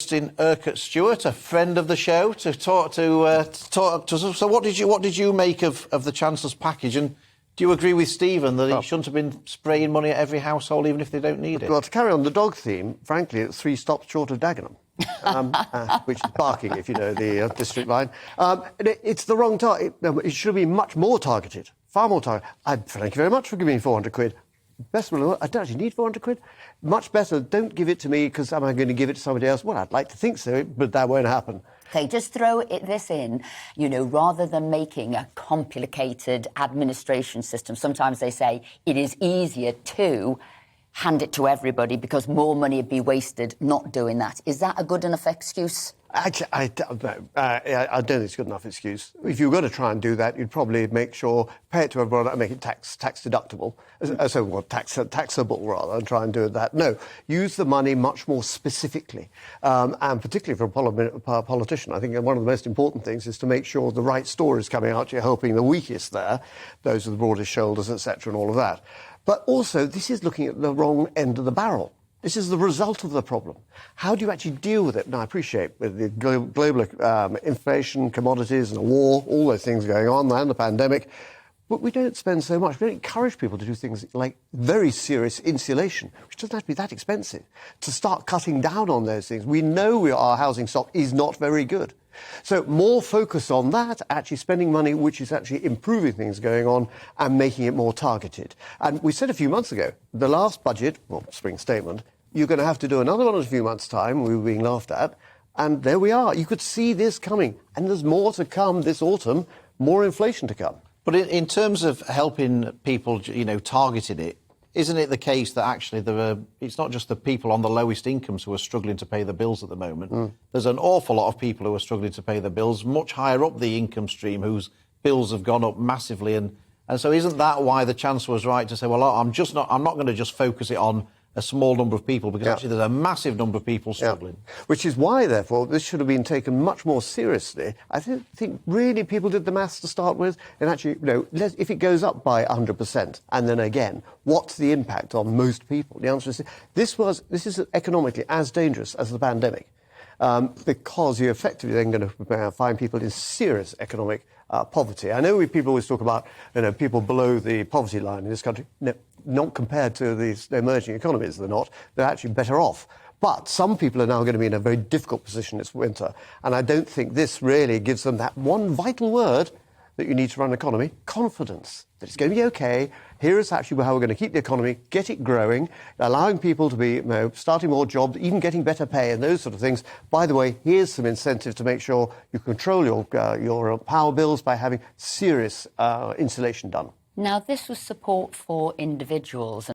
Justin Urquhart Stewart, a friend of the show, to talk to us. So, what did you make of the Chancellor's package? And do you agree with Stephen that he shouldn't have been spraying money at every household, even if they don't need it? Well, to carry on the dog theme, frankly, it's 3 stops short of Dagenham, which is barking, if you know the district line. It's the wrong target. It should be much more targeted, far more targeted. Thank you very much for giving me 400 quid. Best one, I don't actually need 400 quid. Much better, don't give it to me because am I going to give it to somebody else? Well, I'd like to think so, but that won't happen. OK, just throw this in, rather than making a complicated administration system. Sometimes they say it is easier to hand it to everybody because more money would be wasted not doing that. Is that a good enough excuse? Actually, I don't think it's a good enough excuse. If you were going to try and do that, you'd probably make sure, pay it to everyone and make it tax deductible, taxable rather, and try and do that. No, use the money much more specifically, and particularly for a politician. I think one of the most important things is to make sure the right story is coming out. You're helping the weakest there, those with the broadest shoulders, etc., and all of that. But also, this is looking at the wrong end of the barrel. This is the result of the problem. How do you actually deal with it? Now, I appreciate with the global inflation, commodities and a war, all those things going on, and the pandemic, but we don't spend so much. We don't encourage people to do things like very serious insulation, which doesn't have to be that expensive, to start cutting down on those things. We know our housing stock is not very good. So more focus on that, actually spending money which is actually improving things going on and making it more targeted. And we said a few months ago, the last budget, well, spring statement, you're going to have to do another one in a few months' time. We were being laughed at. And there we are. You could see this coming. And there's more to come this autumn, more inflation to come. But in terms of helping people, targeting it, isn't it the case that actually it's not just the people on the lowest incomes who are struggling to pay the bills at the moment? There's an awful lot of people who are struggling to pay the bills, much higher up the income stream, whose bills have gone up massively. And so isn't that why the Chancellor was right to say, well, I'm not going to just focus it on a small number of people, because actually there's a massive number of people struggling. Which is why, therefore, this should have been taken much more seriously. I think really people did the maths to start with, and actually, if it goes up by 100%, and then again, what's the impact on most people? The answer is this is economically as dangerous as the pandemic, because you're effectively then going to find people in serious economic poverty. I know people always talk about people below the poverty line in this country. No, not compared to these emerging economies, they're not. They're actually better off. But some people are now going to be in a very difficult position this winter, and I don't think this really gives them that one vital word that you need to run an economy: confidence. That it's going to be OK. Here is actually how we're going to keep the economy, get it growing, allowing people to be starting more jobs, even getting better pay and those sort of things. By the way, here's some incentive to make sure you control your power bills by having serious insulation done. Now, this was support for individuals.